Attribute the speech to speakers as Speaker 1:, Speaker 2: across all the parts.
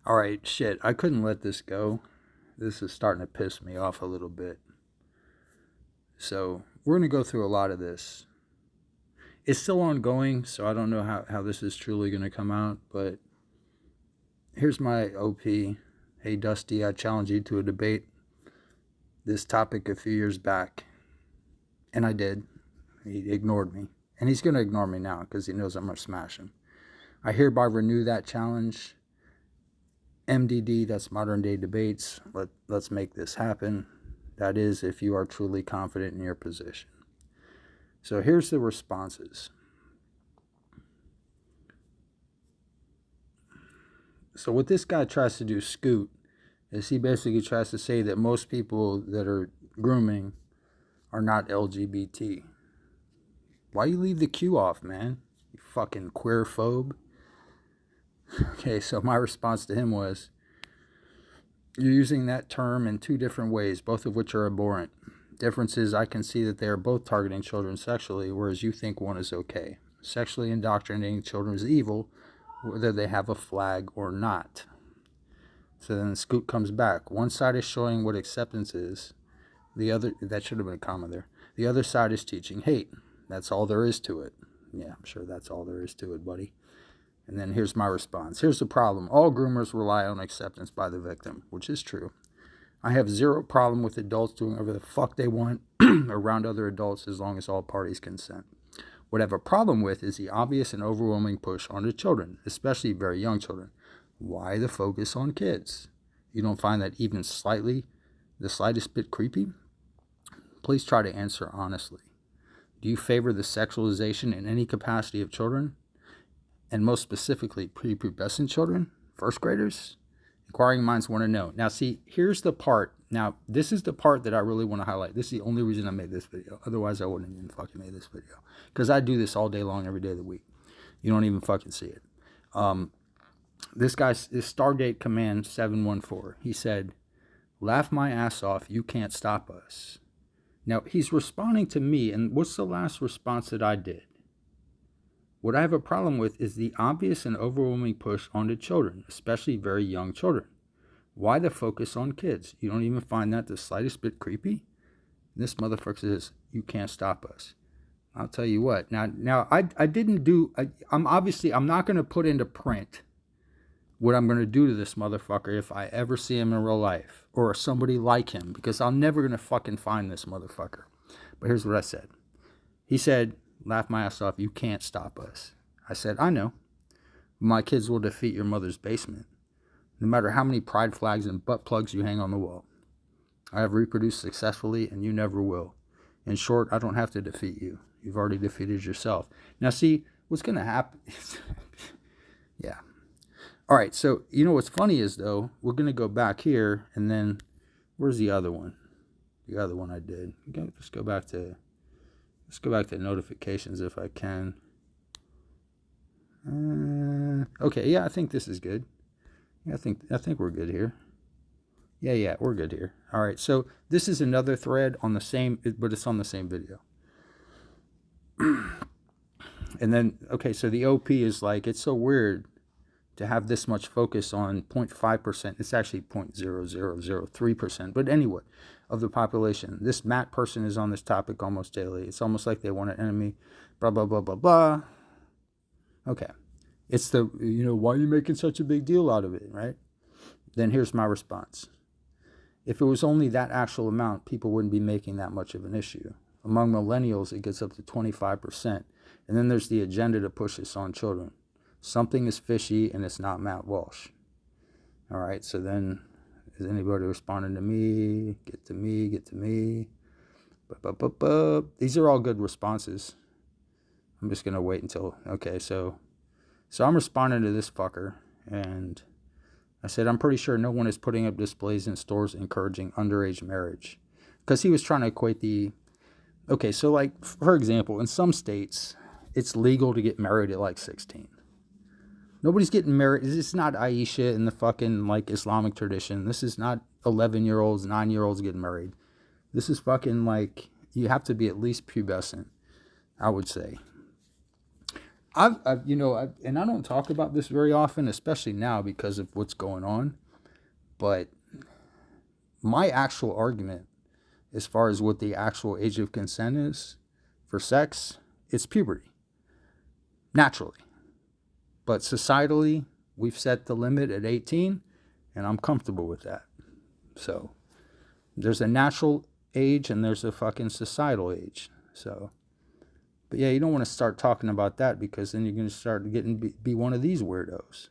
Speaker 1: All right, shit. I couldn't let this go. This is starting to piss me off a little bit. So we're going to go through a lot of this. It's still ongoing, so I don't know how this is truly going to come out. But here's my OP. Hey, Dusty, I challenge you to a debate this topic a few years back. And I did. He ignored me. And he's going to ignore me now because he knows I'm going to smash him. I hereby renew that challenge. MDD, that's Modern Day Debates. Let's make this happen. That is, if you are truly confident in your position. So here's the responses. So what this guy tries to do, Scoot, is he basically tries to say that most people that are grooming are not LGBT. Why you leave the Q off, man? You fucking queer phobe. Okay, so my response to him was, you're using that term in two different ways, both of which are abhorrent. Difference is I can see that they are both targeting children sexually, whereas you think one is okay. Sexually indoctrinating children is evil, whether they have a flag or not. So then Scoot comes back. One side is showing what acceptance is. The other, that should have been a comma there. The other side is teaching hate. That's all there is to it. Yeah, I'm sure that's all there is to it, buddy. And then here's my response. Here's the problem. All groomers rely on acceptance by the victim, which is true. I have zero problem with adults doing whatever the fuck they want around other adults as long as all parties consent. What I have a problem with is the obvious and overwhelming push onto children, especially very young children. Why the focus on kids? You don't find that even the slightest bit creepy? Please try to answer honestly. Do you favor the sexualization in any capacity of children? And most specifically, prepubescent children, first graders? Inquiring minds want to know. Now, see, here's the part. Now, this is the part that I really want to highlight. This is the only reason I made this video. Otherwise, I wouldn't even fucking made this video. Because I do this all day long, every day of the week. You don't even fucking see it. This guy's Stargate Command 714. He said, laugh my ass off. You can't stop us. Now, he's responding to me. And what's the last response that I did? What I have a problem with is the obvious and overwhelming push onto children, especially very young children. Why the focus on kids? You don't even find that the slightest bit creepy? This motherfucker says, you can't stop us. I'll tell you what. Now I didn't do, I'm not going to put into print what I'm going to do to this motherfucker if I ever see him in real life or somebody like him, because I'm never going to fucking find this motherfucker. But here's what I said. He said, laugh my ass off, you can't stop us. I said, I know. My kids will defeat your mother's basement, no matter how many pride flags and butt plugs you hang on the wall. I have reproduced successfully, and you never will. In short, I don't have to defeat you. You've already defeated yourself. Now, see, what's going to happen? Yeah. All right, so you know what's funny is, though, we're going to go back here, and then where's the other one? The other one I did. Okay, let's go back to notifications if I can. Okay, yeah, I think this is good. Yeah, I think we're good here. Yeah, we're good here. All right, so this is another thread on the same, but it's on the same video. And then, okay, so the OP is like, it's so weird to have this much focus on 0.5%. It's actually 0.0003%. But anyway, of the population. This Matt person is on this topic almost daily. It's almost like they want an enemy. Blah, blah, blah, blah, blah. Okay. It's the, why are you making such a big deal out of it, right? Then here's my response. If it was only that actual amount, people wouldn't be making that much of an issue. Among millennials, it gets up to 25%. And then there's the agenda to push this on children. Something is fishy, and it's not Matt Walsh. All right, so then, is anybody responding to me? Get to me. These are all good responses. I'm just going to wait until, okay, so I'm responding to this fucker, and I said, I'm pretty sure no one is putting up displays in stores encouraging underage marriage. Because he was trying to equate okay, so like, for example, in some states, it's legal to get married at like 16. Nobody's getting married. This is not Aisha in the fucking like Islamic tradition. This is not 11-year-olds, 9-year-olds getting married. This is fucking like, you have to be at least pubescent, I would say. And I don't talk about this very often, especially now because of what's going on. But my actual argument, as far as what the actual age of consent is for sex, it's puberty, naturally. But societally, we've set the limit at 18, and I'm comfortable with that. So there's a natural age and there's a fucking societal age. So, but yeah, you don't want to start talking about that because then you're going to start getting be one of these weirdos.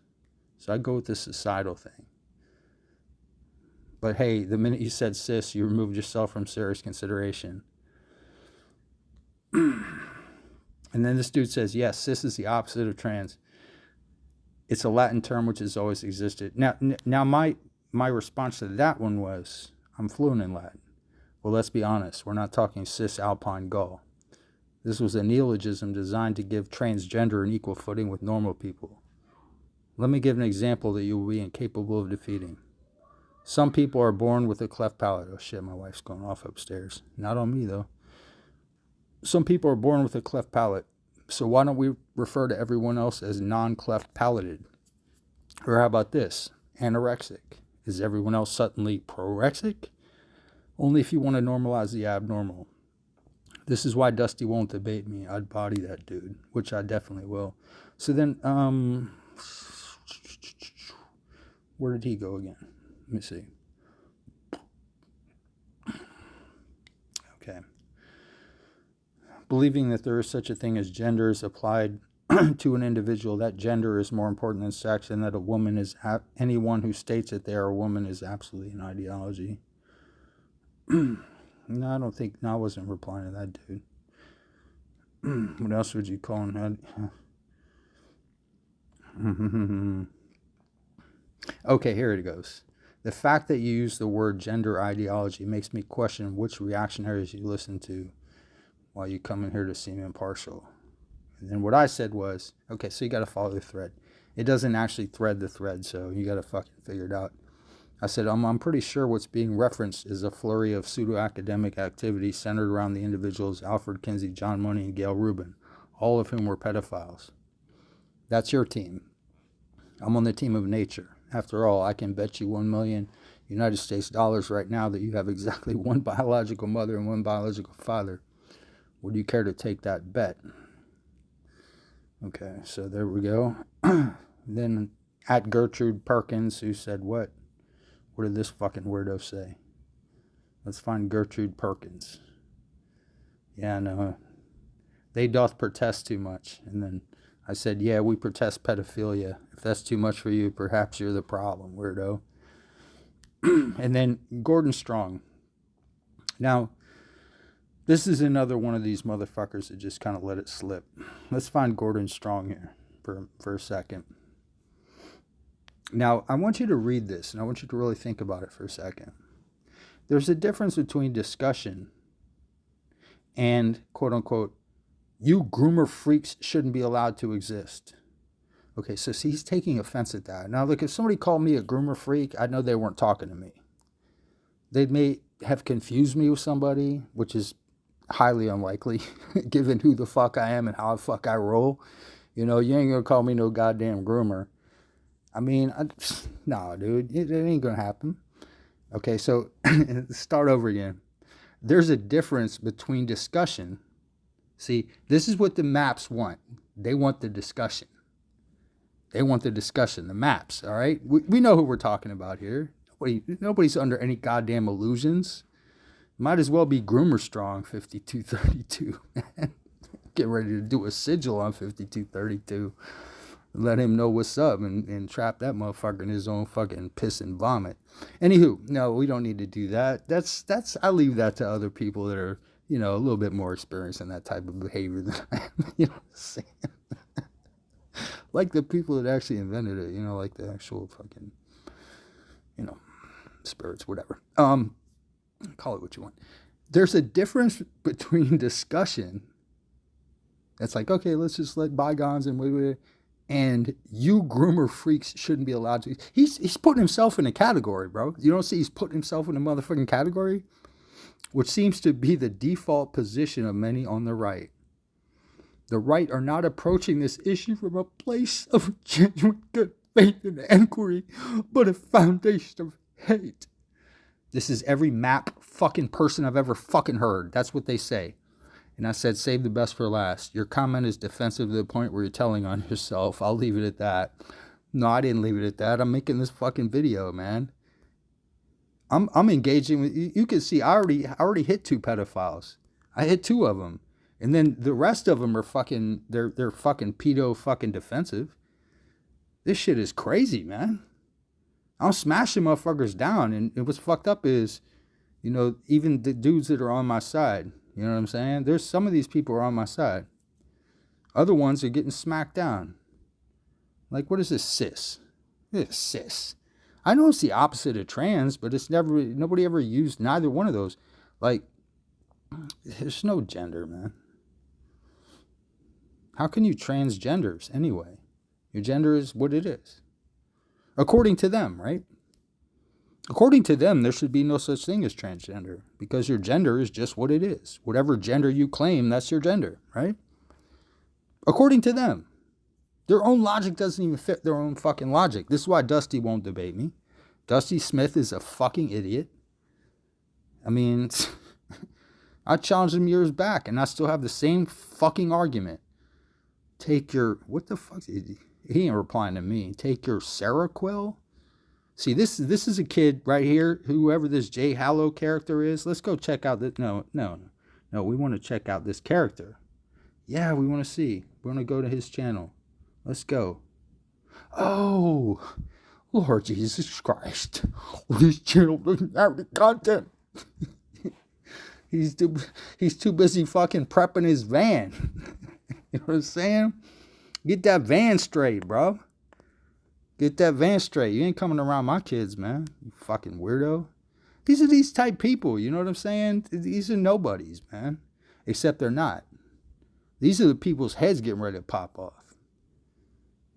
Speaker 1: So I go with the societal thing. But hey, the minute you said cis, you removed yourself from serious consideration. And then this dude says, yes, cis is the opposite of trans. It's a Latin term which has always existed. Now my response to that one was, I'm fluent in Latin. Well, let's be honest. We're not talking cis Alpine Gaul. This was a neologism designed to give transgender an equal footing with normal people. Let me give an example that you will be incapable of defeating. Some people are born with a cleft palate. Oh shit, my wife's going off upstairs. Not on me though. Some people are born with a cleft palate. So why don't we refer to everyone else as non-cleft palated? Or how about this? Anorexic. Is everyone else suddenly prorexic? Only if you want to normalize the abnormal. This is why Dusty won't debate me. I'd body that dude, which I definitely will. So then, where did he go again? Let me see. Okay. Believing that there is such a thing as gender is applied to an individual, that gender is more important than sex, and that a woman is anyone who states that they are a woman is absolutely an ideology. No, I don't think. No, I wasn't replying to that dude. What else would you call him? Okay, here it goes. The fact that you use the word gender ideology makes me question which reactionaries you listen to while you come in here to seem impartial. And then what I said was, okay, so you got to follow the thread. It doesn't actually thread the thread, so you got to fucking figure it out. I said, I'm pretty sure what's being referenced is a flurry of pseudo-academic activity centered around the individuals Alfred Kinsey, John Money, and Gail Rubin, all of whom were pedophiles. That's your team. I'm on the team of nature. After all, I can bet you 1 million United States dollars right now that you have exactly one biological mother and one biological father. Would you care to take that bet? Okay, so there we go. Then at Gertrude Perkins, who said what? What did this fucking weirdo say? Let's find Gertrude Perkins. Yeah, no. They doth protest too much. And then I said, yeah, we protest pedophilia. If that's too much for you, perhaps you're the problem, weirdo. And then Gordon Strong. Now, this is another one of these motherfuckers that just kind of let it slip. Let's find Gordon Strong here for a second. Now, I want you to read this, and I want you to really think about it for a second. There's a difference between discussion and, quote unquote, you groomer freaks shouldn't be allowed to exist. Okay, so see, he's taking offense at that. Now, look, if somebody called me a groomer freak, I know they weren't talking to me. They may have confused me with somebody, which is highly unlikely, given who the fuck I am and how the fuck I roll. You know, you ain't gonna call me no goddamn groomer. I mean, no, dude, it ain't gonna happen. Okay, so start over again. There's a difference between discussion. See, this is what the maps want. They want the discussion. They want the discussion, the maps, all right? We know who we're talking about here. Nobody's under any goddamn illusions. Might as well be Groomer Strong 5232. Get ready to do a sigil on 5232. Let him know what's up and trap that motherfucker in his own fucking piss and vomit. Anywho, no, we don't need to do that. That's I leave that to other people that are, you know, a little bit more experienced in that type of behavior than I am. You know what I'm saying? Like the people that actually invented it, you know, like the actual fucking, you know, spirits, whatever. Call it what you want. There's a difference between discussion. That's like, okay, let's just let bygones and wait. And you groomer freaks shouldn't be allowed to. He's putting himself in a category, bro. You don't see he's putting himself in a motherfucking category? Which seems to be the default position of many on the right. The right are not approaching this issue from a place of genuine good faith and inquiry, but a foundation of hate. This is every map fucking person I've ever fucking heard. That's what they say. And I said, save the best for last. Your comment is defensive to the point where you're telling on yourself. I'll leave it at that. No, I didn't leave it at that. I'm making this fucking video, man. I'm engaging with you. You can see I already hit 2 pedophiles. I hit 2 of them. And then the rest of them are fucking, they're fucking pedo fucking defensive. This shit is crazy, man. I'm smashing motherfuckers down. And what's fucked up is, you know, even the dudes that are on my side, you know what I'm saying? There's some of these people are on my side. Other ones are getting smacked down. Like, what is this cis? This is cis. I know it's the opposite of trans, but it's nobody ever used neither one of those. Like, there's no gender, man. How can you transgenders anyway? Your gender is what it is. According to them, right? According to them, there should be no such thing as transgender because your gender is just what it is. Whatever gender you claim, that's your gender, right? According to them. Their own logic doesn't even fit their own fucking logic. This is why Dusty won't debate me. Dusty Smith is a fucking idiot. I mean, I challenged him years back, and I still have the same fucking argument. Take your, what the fuck? He ain't replying to me. Take your Seroquel? See, this is a kid right here, whoever this Jay Hallow character is. Let's go check out this. No, we want to check out this character. Yeah, we want to see. We want to go to his channel. Let's go. Oh, Lord Jesus Christ. This channel doesn't have the content. He's too busy fucking prepping his van. You know what I'm saying? Get that van straight, bro. Get that van straight. You ain't coming around my kids, man. You fucking weirdo. These are these type people, you know what I'm saying? These are nobodies, man. Except they're not. These are the people's heads getting ready to pop off.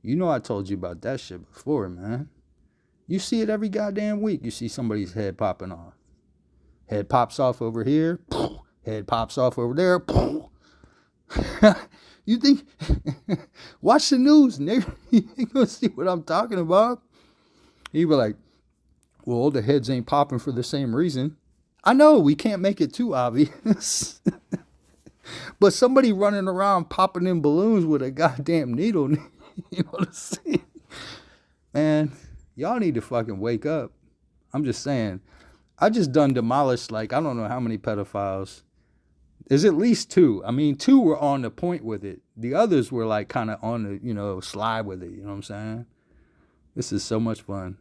Speaker 1: You know I told you about that shit before, man. You see it every goddamn week. You see somebody's head popping off. Head pops off over here. Head pops off over there. You think... Watch the news, nigga. You gonna see what I'm talking about. He be like, well, the heads ain't popping for the same reason. I know, we can't make it too obvious. But somebody running around popping in balloons with a goddamn needle... You know what I'm saying? Man, y'all need to fucking wake up. I'm just saying. I just done demolished, like, I don't know how many pedophiles. There's at least 2. I mean, 2 were on the point with it. The others were, like, kind of on the, slide with it. You know what I'm saying? This is so much fun.